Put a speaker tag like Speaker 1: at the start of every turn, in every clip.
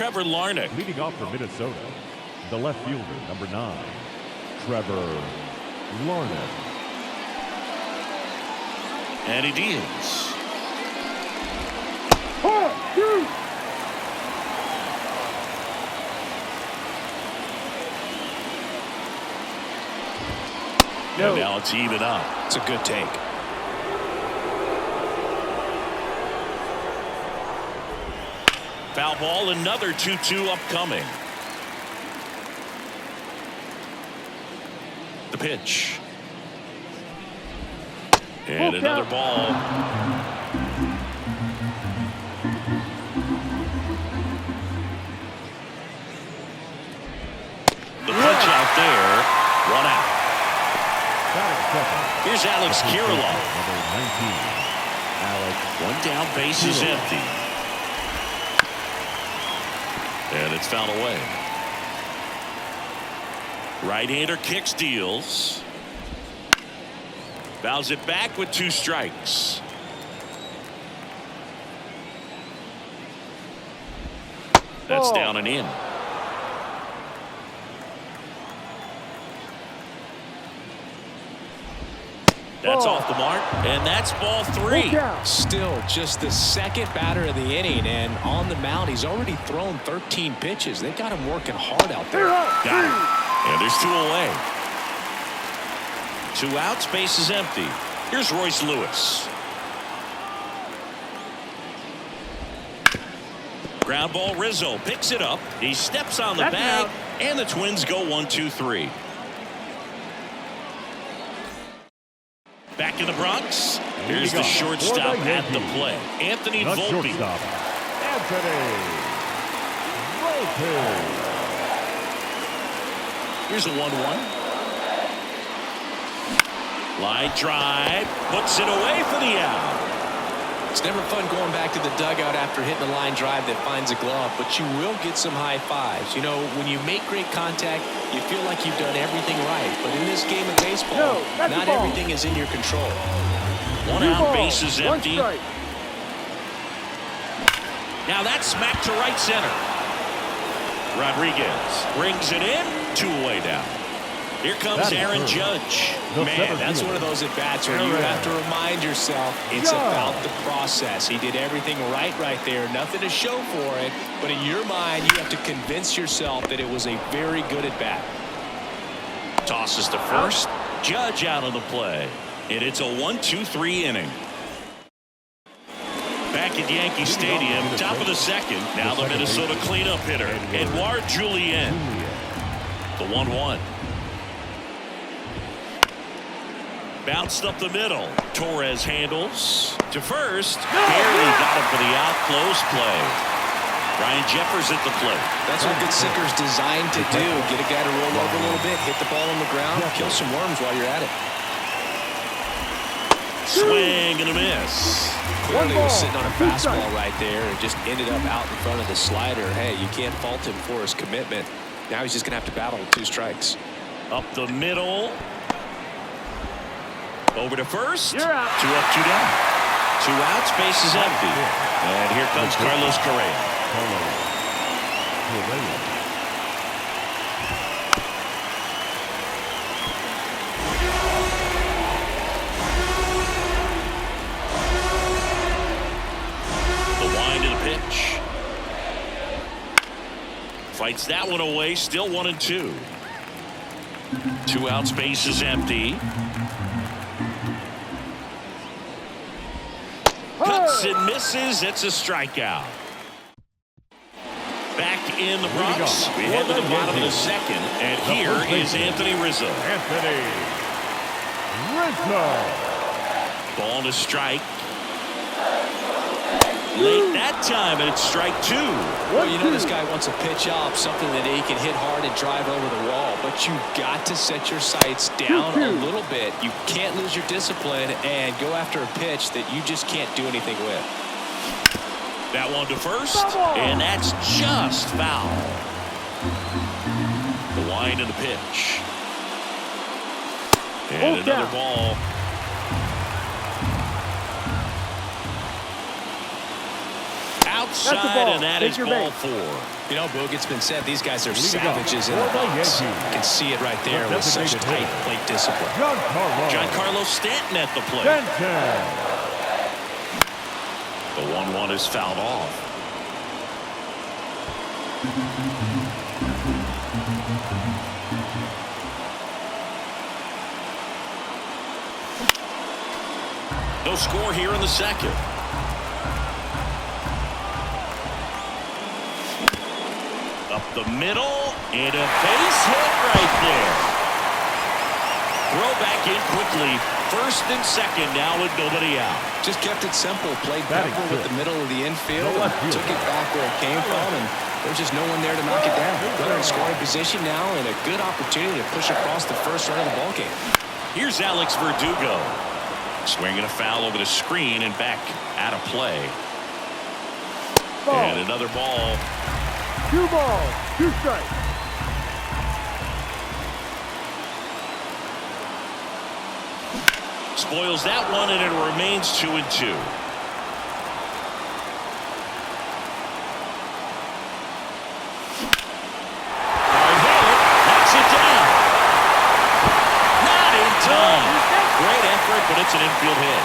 Speaker 1: Trevor Larnach.
Speaker 2: Leading off for Minnesota, the left fielder, number 9, Trevor Larnach.
Speaker 1: And he deals. And now it's even up.
Speaker 3: It's a good take.
Speaker 1: Foul ball, another 2-2 upcoming. The pitch. And another ball. The punch out there. 1 out. Here's Alex Kirilloff.
Speaker 2: Number 19, Alex.
Speaker 1: 1 down, base is empty. And it's fouled away. Right-hander kicks, deals. Fouls it back with 2 strikes. That's down and in. That's off the mark, and that's ball 3.
Speaker 3: Still just the second batter of the inning, and on the mound, he's already thrown 13 pitches. They've got him working hard out there.
Speaker 1: Got it. And there's 2 away. 2 outs, base is empty. Here's Royce Lewis. Ground ball, Rizzo picks it up. He steps on the bag, and the Twins go 1-2-3. Back in the Bronx. Here's the shortstop at the play. Anthony Volpe.
Speaker 2: Anthony Volpe.
Speaker 1: Here's a 1-1. Line drive. Puts it away for the out.
Speaker 3: It's never fun going back to the dugout after hitting a line drive that finds a glove, but you will get some high fives. You know, when you make great contact, you feel like you've done everything right. But in this game of baseball, not everything is in your control.
Speaker 1: 1 out, base is empty. Now that's smacked to right center. Rodriguez brings it in. 2 away now. Here comes Aaron Judge.
Speaker 3: Man, that's one of those at-bats where you have to remind yourself it's about the process. He did everything right there. Nothing to show for it. But in your mind, you have to convince yourself that it was a very good at-bat.
Speaker 1: Tosses to first. Judge out of the play. And it's a 1-2-3 inning. Back at Yankee Stadium, top of the second. Now the Minnesota cleanup hitter, Edouard Julien. The 1-1. Bounced up the middle. Torres handles to first. Barely got him for the out. Close play. Ryan Jeffers at the plate.
Speaker 3: That's what good sinker's designed to do. Get a guy to roll over a little bit, hit the ball on the ground, kill some worms while you're at it.
Speaker 1: Swing and a miss.
Speaker 3: Clearly he was sitting on a fastball right there and just ended up out in front of the slider. Hey, you can't fault him for his commitment. Now he's just going to have to battle with 2 strikes.
Speaker 1: Up the middle. Over to first. 2 up, 2 down. 2 outs, base is empty. And here comes Carlos Correa. The wind of the pitch. Fights that one away, still 1-2. 2 outs, base is empty. Cuts and misses. It's a strikeout. Back in the Bronx. We head to the bottom of the second. And here is Anthony Rizzo.
Speaker 2: Anthony Rizzo.
Speaker 1: Ball to strike. Late that time, and it's strike 2.
Speaker 3: Well, you know this guy wants a pitch off, something that he can hit hard and drive over the wall. But you've got to set your sights down a little bit. You can't lose your discipline and go after a pitch that you just can't do anything with.
Speaker 1: That one to first, and that's just foul. The wind of the pitch. And another ball. Outside, and that is ball 4.
Speaker 3: You know, Boog, it's been said these guys are
Speaker 2: Leading off
Speaker 3: savages in
Speaker 2: for
Speaker 3: the
Speaker 2: the
Speaker 3: box. You
Speaker 2: Yankees.
Speaker 3: can see it right there
Speaker 2: The
Speaker 3: with such
Speaker 2: designated
Speaker 3: tight
Speaker 2: hitter.
Speaker 3: plate discipline.
Speaker 1: Giancarlo Stanton at the plate.
Speaker 2: Stanton.
Speaker 1: The 1-1 is fouled off. No score here in the second. Up the middle and a base hit right there. Throw back in quickly. First and second now with nobody out.
Speaker 3: Just kept it simple. Played
Speaker 2: Batting
Speaker 3: Pepper with
Speaker 2: fifth.
Speaker 3: the middle of the infield.
Speaker 2: The left
Speaker 3: And
Speaker 2: fielder.
Speaker 3: took it back where it came from, and there's just no one there to knock it down. Runner in scoring position now, and a good opportunity to push across the first run of the ballgame.
Speaker 1: Here's Alex Verdugo. Swinging a foul over the screen and back out of play.
Speaker 2: Ball.
Speaker 1: And another ball.
Speaker 2: 2 balls, 2 strikes.
Speaker 1: Spoils that one, and it remains 2-2. Knocks it down. Not in time. Great effort, but it's an infield hit.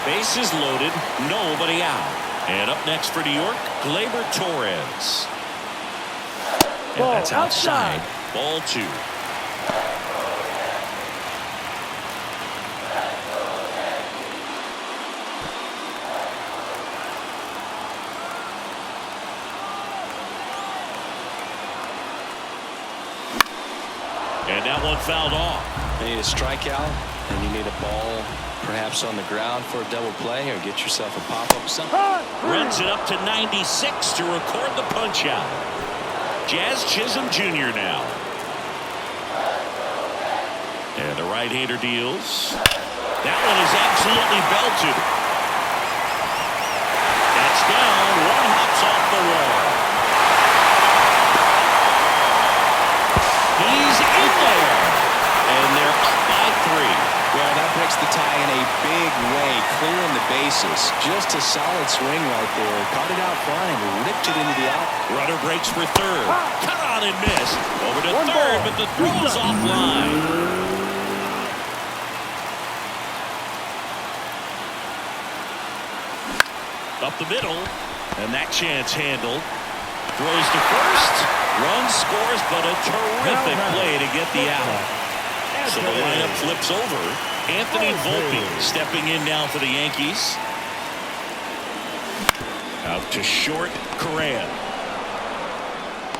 Speaker 1: Bases loaded, nobody out. And up next for New York, Gleyber Torres. And
Speaker 2: Ball
Speaker 1: that's outside. Ball 2. And that one fouled off.
Speaker 3: You need a strikeout, and you need a ball perhaps on the ground for a double play, or get yourself a pop-up something.
Speaker 1: Runs it up to 96 to record the punch-out. Jazz Chisholm Jr. now. And the right-hander deals. That one is absolutely belted. That's down. One hops off the wall. He's in there. And they're up by 3.
Speaker 3: Well, that breaks the tie in a big way, clearing the bases. Just a solid swing right there. Caught it out flying, ripped it into the out.
Speaker 1: Runner breaks for third. Cut on and miss. Over to third, but the throw's offline. Up the middle, and that chance handled. Throws to first. Run scores, but a terrific play to get the out. So the lineup flips over. Anthony Volpe stepping in now for the Yankees. Out to short, Correa.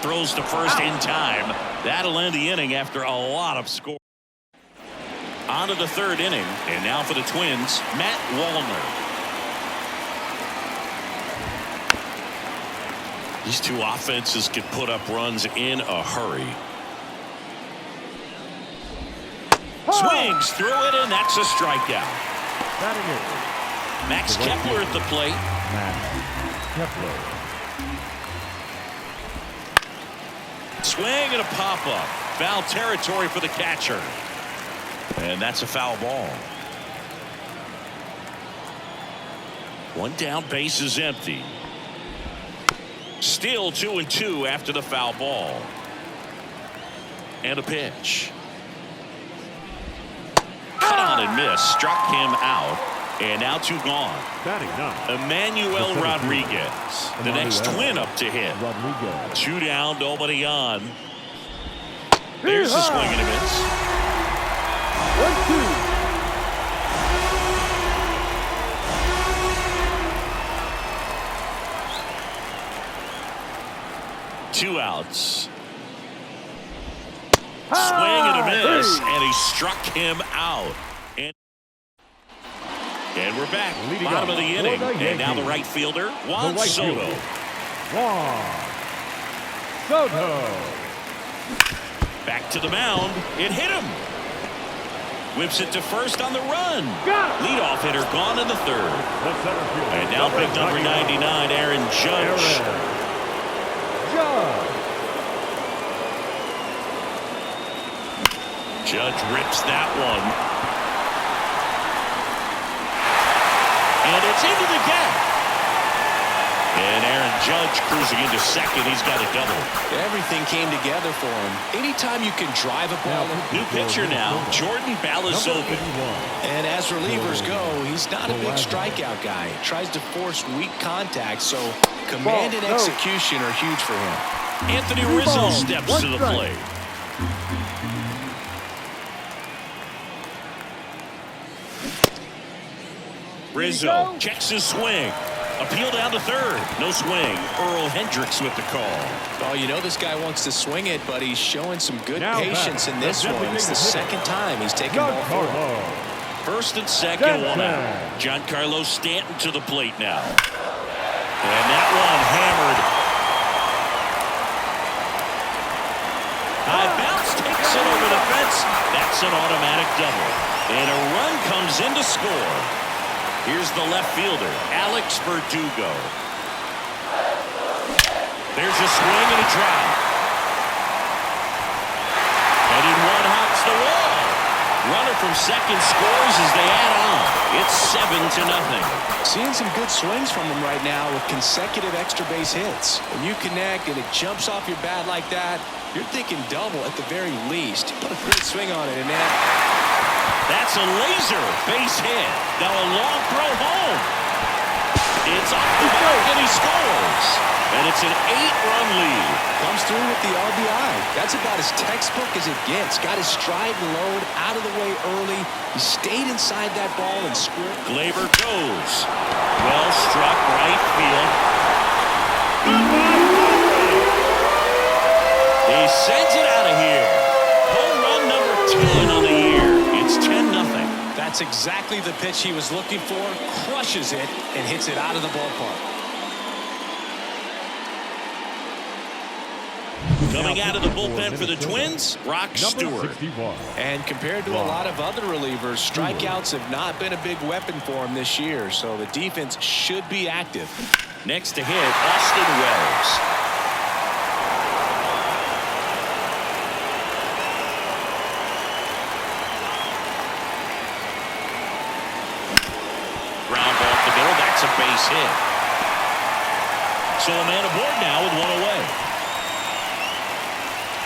Speaker 1: Throws to first in time. That'll end the inning after a lot of score. On to the third inning, and now for the Twins, Matt Wallner. These two offenses can put up runs in a hurry. Swings through it, and that's a strikeout. Max Kepler at the plate.
Speaker 2: Max Kepler.
Speaker 1: Swing and a pop-up. Foul territory for the catcher. And that's a foul ball. One down, base is empty. Still 2-2 after the foul ball. And a pitch. Cut on and miss. Struck him out. And now 2 gone.
Speaker 2: Batting ninth.
Speaker 1: Emmanuel Rodriguez. The next twin up to hit.
Speaker 2: Rodriguez.
Speaker 1: 2 down, nobody on. There's the swing and a miss.
Speaker 2: 1-2.
Speaker 1: 2 outs. Swing and a miss, and he struck him out. And we're back.
Speaker 2: Leading
Speaker 1: Bottom
Speaker 2: off
Speaker 1: of the
Speaker 2: for
Speaker 1: inning.
Speaker 2: the
Speaker 1: And now the
Speaker 2: Yankees.
Speaker 1: right fielder, Juan
Speaker 2: The right
Speaker 1: Soto.
Speaker 2: fielder. Juan Soto.
Speaker 1: Back to the mound. It hit him. Whips it to first on the run.
Speaker 2: Got it.
Speaker 1: Leadoff hitter gone in the third.
Speaker 2: The center fielder.
Speaker 1: And now big number 99, Aaron Judge. Judge rips that one. And it's into the gap. Judge cruising into second. He's got a double.
Speaker 3: Everything came together for him. Anytime you can drive a ball.
Speaker 1: New pitcher now, Jordan Balazovic.
Speaker 3: And as relievers go, he's not a big strikeout guy. He tries to force weak contact, so command and execution are huge for him.
Speaker 1: Anthony Rizzo steps to the plate. Rizzo checks his swing. Appeal down to third. No swing. Earl Hendricks with the call.
Speaker 3: Oh, you know this guy wants to swing it, but he's showing some good patience in this one. It's the second time he's taken ball forward.
Speaker 1: First and second, one out. Giancarlo Stanton to the plate now. And that one hammered. High bounce takes it over the fence. That's an automatic double. And a run comes in to score. Here's the left fielder, Alex Verdugo. There's a swing and a drive. Heading one hops the wall. Runner from second scores as they add on. It's 7-0.
Speaker 3: Seeing some good swings from him right now with consecutive extra base hits. When you connect and it jumps off your bat like that, you're thinking double at the very least. Put a great swing on it, and
Speaker 1: that's a laser base hit. Now a long throw home. It's off the mark and he scores. And it's an 8-run lead.
Speaker 3: Comes through with the RBI. That's about as textbook as it gets. Got his stride and load out of the way early. He stayed inside that ball and scored.
Speaker 1: Glaber goes. Well struck right field. He sends it out of here. Home run number 10 on the year. It's 10-0.
Speaker 3: That's exactly the pitch he was looking for. Crushes it and hits it out of the ballpark.
Speaker 1: Coming out of the bullpen for the Twins, Rock Stewart.
Speaker 3: And compared to a lot of other relievers, strikeouts have not been a big weapon for him this year, so the defense should be active.
Speaker 1: Next to hit, Austin Wells. That's a base hit. So a man aboard now with one away.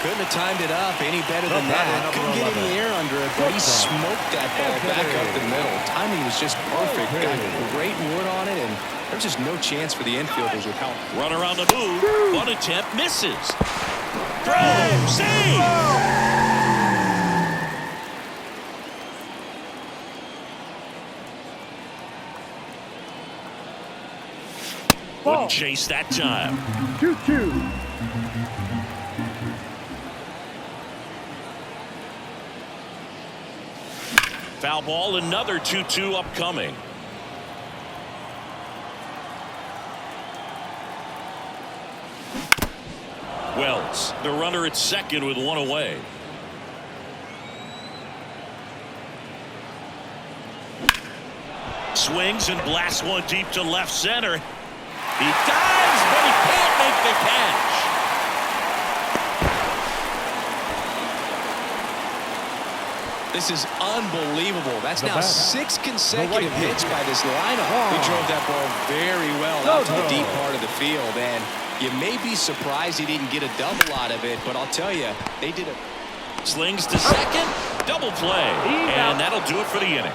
Speaker 3: Couldn't have timed it up any better than that. Couldn't get any air under it, but he smoked that ball back up the middle. Timing was just perfect. Got great wood on it, and there's just no chance for the infielders with help.
Speaker 1: Runner on the move. One attempt misses. Throw. Save. Wouldn't chase that time.
Speaker 2: 2-2.
Speaker 1: Foul ball, another 2-2 upcoming. Wells, the runner at second with one away. Swings and blasts one deep to left center. He dives, but he can't make the catch.
Speaker 3: This is unbelievable. That's now 6 consecutive hits by this lineup. He drove that ball very well out to the deep part of the field, and you may be surprised he didn't get a double out of it, but I'll tell you, they did it.
Speaker 1: Slings to second, double play, and that'll do it for the inning.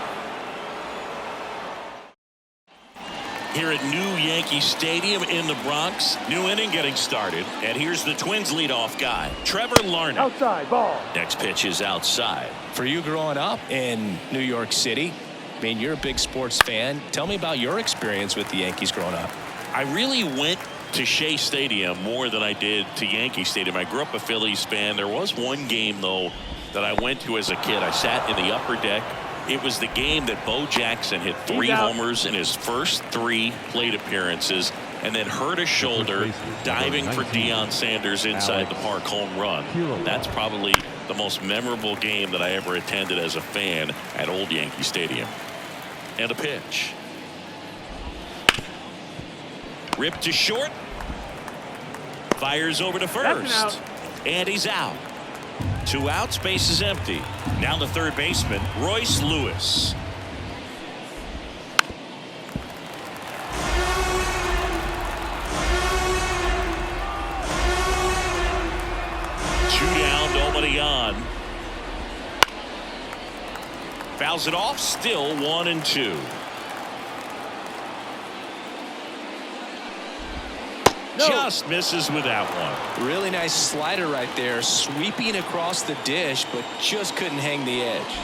Speaker 1: Here at New Yankee Stadium in the Bronx, new inning getting started, and here's the Twins leadoff guy, Trevor Larnach.
Speaker 2: Outside ball.
Speaker 1: Next pitch is outside.
Speaker 3: For you growing up in New York City, I mean, you're a big sports fan. Tell me about your experience with the Yankees growing up.
Speaker 1: I really went to Shea Stadium more than I did to Yankee Stadium. I grew up a Phillies fan. There was one game, though, that I went to as a kid. I sat in the upper deck. It was the game that Bo Jackson hit 3 homers in his first 3 plate appearances and then hurt a shoulder diving for Deion Sanders inside the park home run. That's probably the most memorable game that I ever attended as a fan at Old Yankee Stadium. And a pitch. Ripped to short. Fires over to first. And he's out. 2 outs, base is empty. Now the third baseman, Royce Lewis. 1. Fouls it off. Still 1-2. Just misses with that one.
Speaker 3: Really nice slider right there, sweeping across the dish, but just couldn't hang the edge.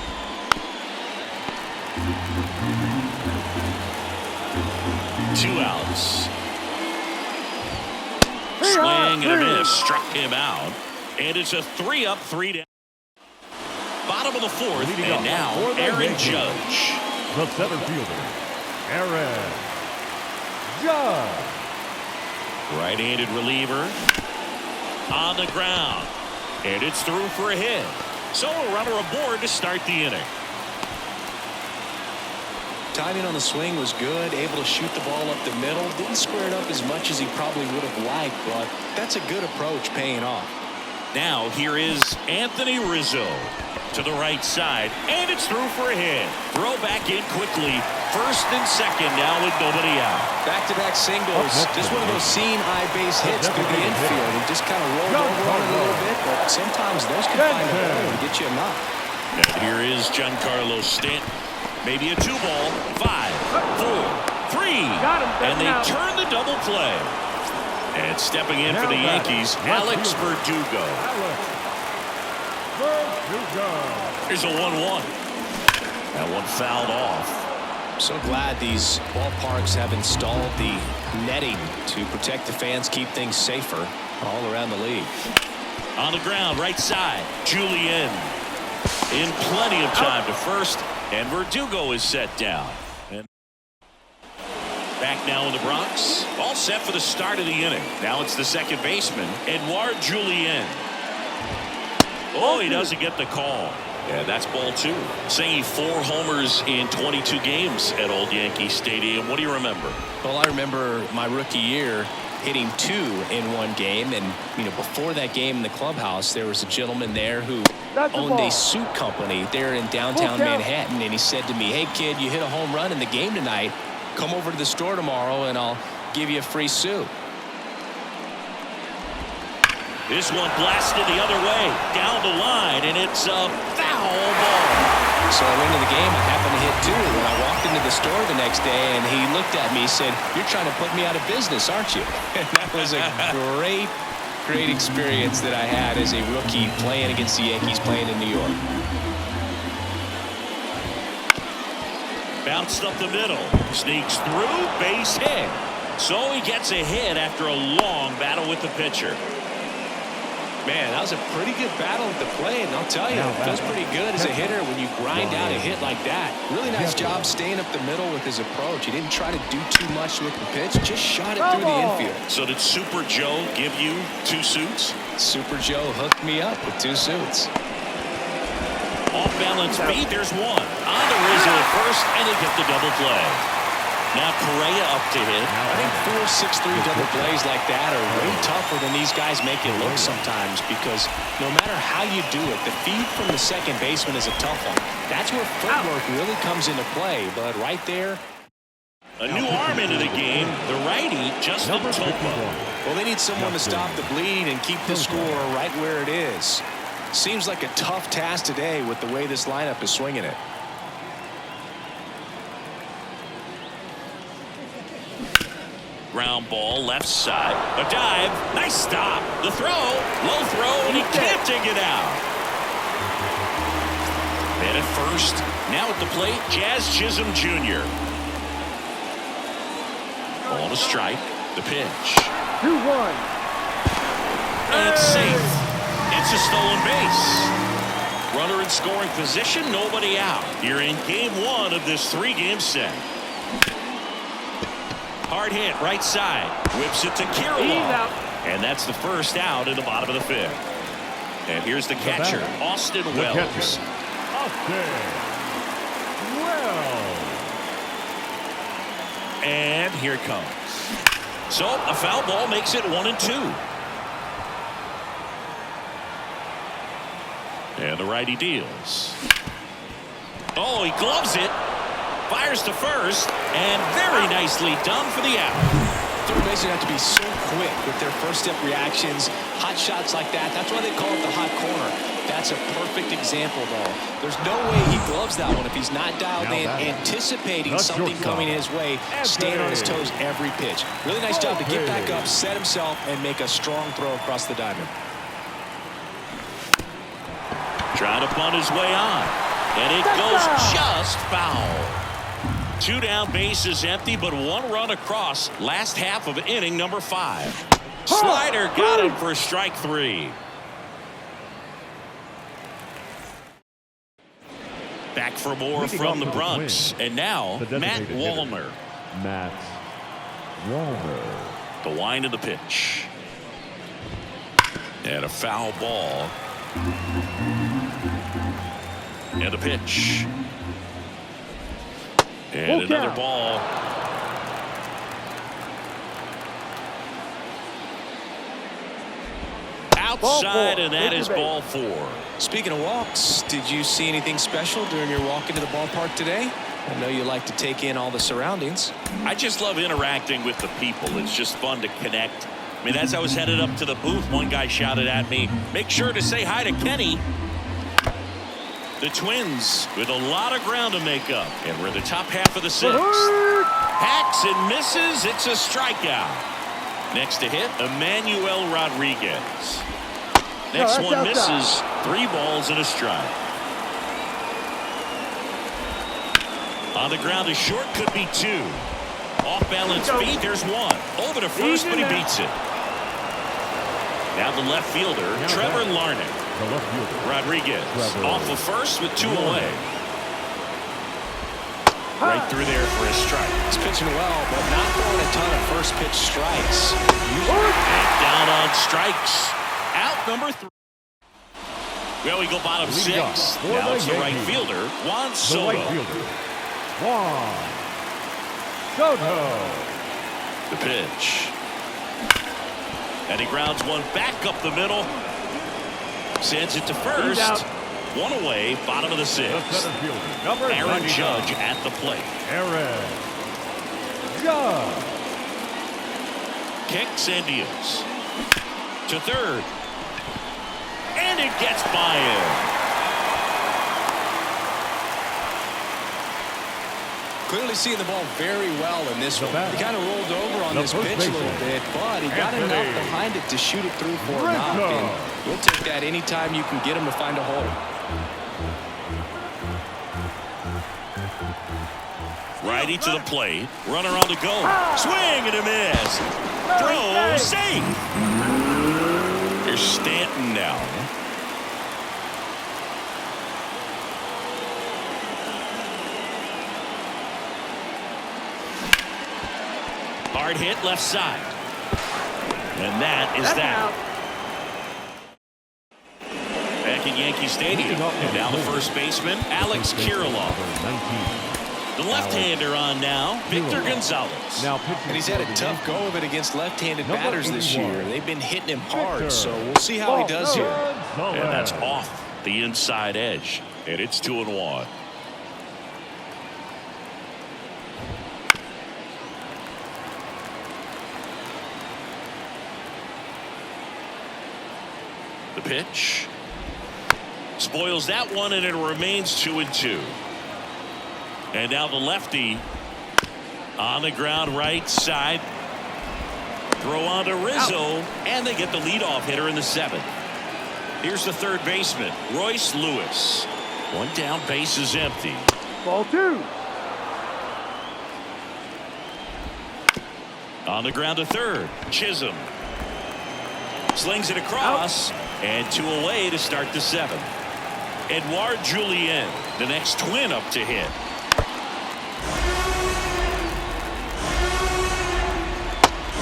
Speaker 1: Two outs. Swing and a miss. Struck him out. And it's a 3-up, 3-down. Bottom of the 4th. And now Aaron Judge.
Speaker 2: The center fielder, Aaron Judge.
Speaker 1: Right-handed reliever. On the ground. And it's through for a hit. So a runner aboard to start the inning.
Speaker 3: Timing on the swing was good, able to shoot the ball up the middle. Didn't square it up as much as he probably would have liked, but that's a good approach paying off.
Speaker 1: Now here is Anthony Rizzo to the right side, and it's through for a hit. Throw back in quickly. First and second now with nobody out.
Speaker 3: Back-to-back singles. Just one of those seeing eye base hits through the infield. He just kind of rolled over on it a little bit, but sometimes those can find a hole and get you a knock.
Speaker 1: And here is Giancarlo Stanton. Maybe a 2-ball. 5, 4, 3. And they turn the double play. And stepping in for the Yankees, Alex Verdugo. Here's a 1-1. That one fouled off.
Speaker 3: So glad these ballparks have installed the netting to protect the fans, keep things safer all around the league.
Speaker 1: On the ground, right side, Julian. In plenty of time to first, and Verdugo is set down. And back now in the Bronx, all set for the start of the inning. Now it's the second baseman, Edouard Julien. Oh, he doesn't get the call. Yeah, that's ball 2. Saying 4 homers in 22 games at Old Yankee Stadium. What do you remember?
Speaker 3: Well, I remember my rookie year hitting 2 in one game, and before that game in the clubhouse, there was a gentleman there who owned a suit company there in downtown Manhattan, and he said to me, "Hey kid, you hit a home run in the game tonight. Come over to the store tomorrow and I'll give you a free suit."
Speaker 1: This one blasted the other way, down the line, and it's a foul ball.
Speaker 3: So I went into the game. I happened to hit 2 when I walked into the store the next day, and he looked at me and said, "You're trying to put me out of business, aren't you?" And that was a great experience that I had as a rookie playing against the Yankees, playing in New York.
Speaker 1: Bounced up the middle, sneaks through, base hit. So he gets a hit after a long battle with the pitcher.
Speaker 3: Man, that was a pretty good battle at the plate, and I'll tell you, it feels pretty good as a hitter when you grind out a hit like that. Really nice job staying up the middle with his approach. He didn't try to do too much with the pitch, just shot it through the infield.
Speaker 1: So did Super Joe give you 2 suits?
Speaker 3: Super Joe hooked me up with 2 suits.
Speaker 1: Off balance beat, there's one. On to Rizzo at first, and they get the double play. Now Correa up to hit.
Speaker 3: I think 4, 6, 3 double plays like that are way tougher than these guys make it look sometimes, because no matter how you do it, the feed from the second baseman is a tough one. That's where footwork really comes into play, but right there.
Speaker 1: A new arm into the game, the righty, Justin Topa.
Speaker 3: Well, they need someone to stop the bleeding and keep the score right where it is. Seems like a tough task today with the way this lineup is swinging it.
Speaker 1: Ground ball, left side. A dive. Nice stop. The throw. Low throw, and he can't take it out. And at first. Now at the plate, Jazz Chisholm Jr. On a strike. The pitch.
Speaker 4: 2-1.
Speaker 1: And it's safe. It's a stolen base. Runner in scoring position, nobody out. Here in game 1 of this 3-game set. Hard hit, right side. Whips it to Kirilloff. And that's the first out in the bottom of the 5th. And here's the catcher, Austin Wells. And here it comes. So a foul ball makes it 1-2. And the righty deals. Oh, he gloves it. Fires to first, and very nicely done for the out.
Speaker 3: third basemen have to be so quick with their first step reactions, hot shots like that. That's why they call it the hot corner. That's a perfect example, though. There's no way he gloves that one if he's not dialed in, anticipating something coming his way, staying on his toes every pitch. Really nice job to get back up, set himself, and make a strong throw across the diamond.
Speaker 1: Trying to bunt his way on. And it goes just foul. 2 down, bases empty, but 1 run across. Last half of inning number 5. Slider got him for strike 3. Back for more from the Bronx. And now, Matt Wallner.
Speaker 2: Matt Wallner.
Speaker 1: The wind of the pitch. And a foul ball. And a pitch. And another ball. Outside, and that is ball 4.
Speaker 3: Speaking of walks, did you see anything special during your walk into the ballpark today? I know you like to take in all the surroundings.
Speaker 1: I just love interacting with the people. It's just fun to connect. I mean, as I was headed up to the booth, one guy shouted at me, "Make sure to say hi to Kenny." The Twins with a lot of ground to make up, and we're in the top half of the 6th. Hacks and misses. It's a strikeout. Next to hit, Emmanuel Rodriguez. Next one misses. 3 balls and a strike. On the ground, a short could be 2. Off balance feet, there's 1. Over to first, but he beats it. Now the left fielder, Trevor Larnach.
Speaker 2: The left fielder,
Speaker 1: Rodriguez off of first with 2 away. Right through there for a strike.
Speaker 3: He's pitching well, but not throwing a ton of first pitch strikes.
Speaker 1: And down on strikes. Out number 3. Well, we go bottom 6. Now it's the right fielder, Juan Soto.
Speaker 2: The right fielder, Juan Soto.
Speaker 1: The pitch. And he grounds one back up the middle. Sends it to first. 1 away, bottom of the 6th. Aaron Judge at the plate.
Speaker 2: Aaron Judge.
Speaker 1: Kicks and deals. To third. And it gets by him.
Speaker 3: Clearly seeing the ball very well in this one. He kind of rolled over on this pitch a little bit, but he got enough behind it to shoot it through for a knock. And we'll take that anytime you can get him to find a hole.
Speaker 1: Righty to the plate. Runner on the go. Swing and a miss. Throw safe. Here's Stanton now. Hard hit left side. And that is that. Back in Yankee Stadium. And now the first baseman, Alex Kirilloff. The left-hander on now, Victor Gonzalez.
Speaker 3: And he's had a tough go of it against left-handed batters this year. They've been hitting him hard, so we'll see how he does here.
Speaker 1: And that's off the inside edge. And it's 2-1. The pitch. Spoils that one, and it remains 2-2. And now the lefty on the ground right side. Throw on to Rizzo, and they get the leadoff hitter in the 7th. Here's the third baseman, Royce Lewis. 1 down, base is empty.
Speaker 4: Ball 2.
Speaker 1: On the ground to third, Chisholm. Slings it across, and 2 away to start the 7th. Edouard Julien, the next Twin up to hit.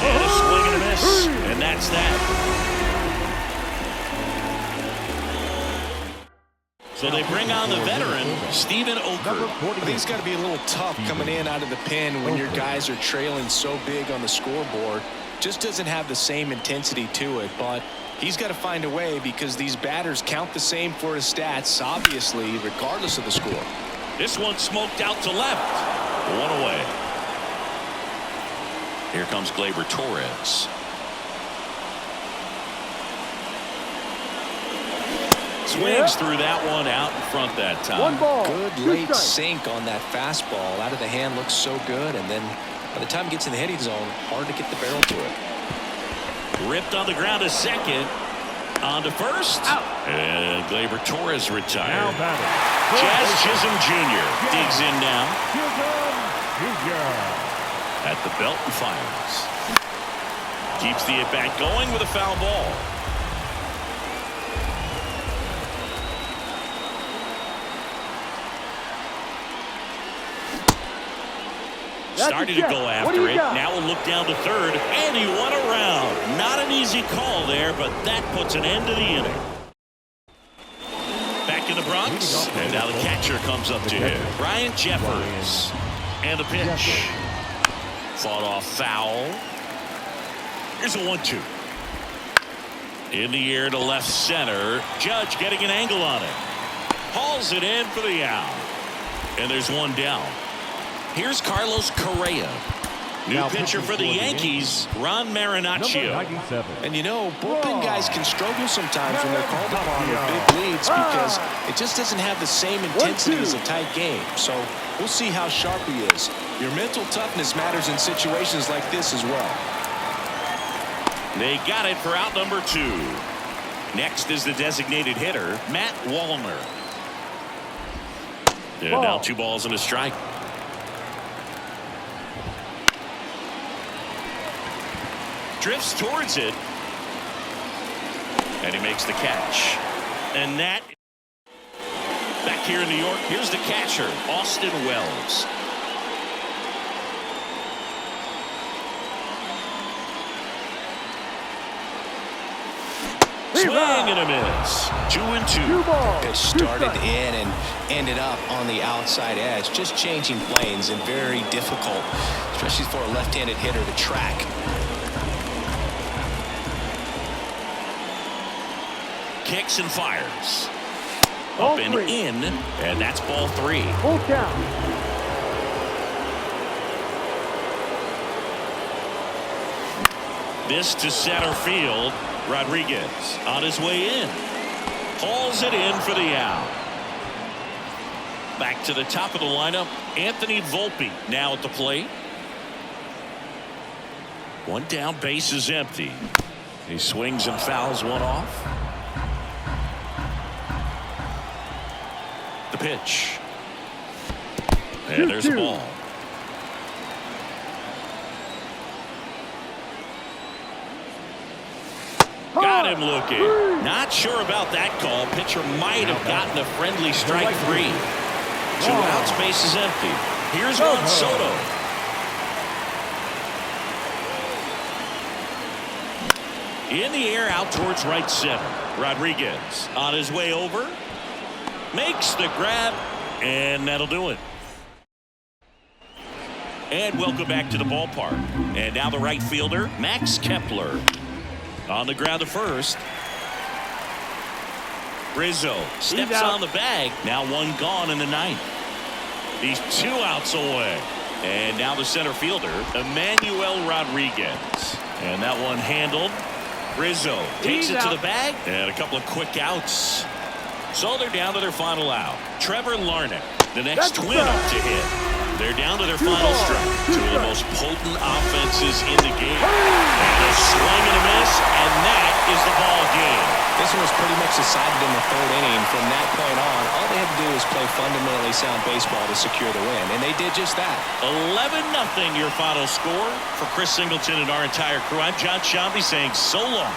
Speaker 1: And a swing and a miss, and that's that. So they bring on the veteran, Stephen Oker.
Speaker 3: I think it's got to be a little tough coming in out of the pen when your guys are trailing so big on the scoreboard. Just doesn't have the same intensity to it, but he's got to find a way because these batters count the same for his stats, obviously, regardless of the score.
Speaker 1: This one smoked out to left. 1 away. Here comes Gleyber Torres. Swings through that one out in front that time.
Speaker 3: Good late sink on that fastball. Out of the hand looks so good, and then by the time it gets in the hitting zone, hard to get the barrel to it.
Speaker 1: Ripped on the ground to second. On to first. Out. And Gleyber Torres retired. Jazz Chisholm Jr. digs in now. At the belt and fires. Keeps the at-bat going with a foul ball. Started to go after it. Now we'll look down to third, and he won around. Not an easy call there, but that puts an end to the inning. Back in the Bronx, and now the catcher comes up to him. Ryan Jeffers. And the pitch. Fought off foul. Here's a 1-2. In the air to left center. Judge getting an angle on it. Hauls it in for the out. And there's one down. Here's Carlos Correa. New pitcher for the Yankees, Ron Marinaccio.
Speaker 3: And you know, bullpen guys can struggle sometimes when they're called upon with big leads because it just doesn't have the same intensity as a tight game. So we'll see how sharp he is. Your mental toughness matters in situations like this as well.
Speaker 1: They got it for out number 2. Next is the designated hitter, Matt Wallner. And now 2 balls and a strike. Drifts towards it, and he makes the catch. And that, back here in New York, here's the catcher, Austin Wells. Swing and a miss. 2-2.
Speaker 3: Pitch started in and ended up on the outside edge. Just changing planes and very difficult, especially for a left-handed hitter to track.
Speaker 1: Kicks and fires. Up and in, and that's ball 3.
Speaker 4: Full count.
Speaker 1: This to center field. Rodriguez on his way in. Hauls it in for the out. Back to the top of the lineup, Anthony Volpe now at the plate. One down, base is empty. He swings and fouls one off. The pitch. And there's a ball. Got him looking. Not sure about that call. Pitcher might have gotten a friendly strike 3. 2 outs, base is empty. Here's Juan Soto. In the air out towards right center. Rodriguez on his way over. Makes the grab, and that'll do it. And welcome back to the ballpark. And now the right fielder, Max Kepler. On the ground to first. Rizzo steps on the bag. Now 1 gone in the 9th. He's 2 outs away. And now the center fielder, Emmanuel Rodriguez. And that one handled. Rizzo takes it to the bag. And a couple of quick outs. So they're down to their final out. Trevor Larnach, the next twin up to hit. They're down to their final strike. 2 of the most potent offenses in the game. And a swing and a miss, and that is the ball game.
Speaker 3: This one was pretty much decided in the 3rd inning. From that point on, all they had to do was play fundamentally sound baseball to secure the win, and they did just that.
Speaker 1: 11-0 your final score. For Chris Singleton and our entire crew, I'm John Shambi saying so long.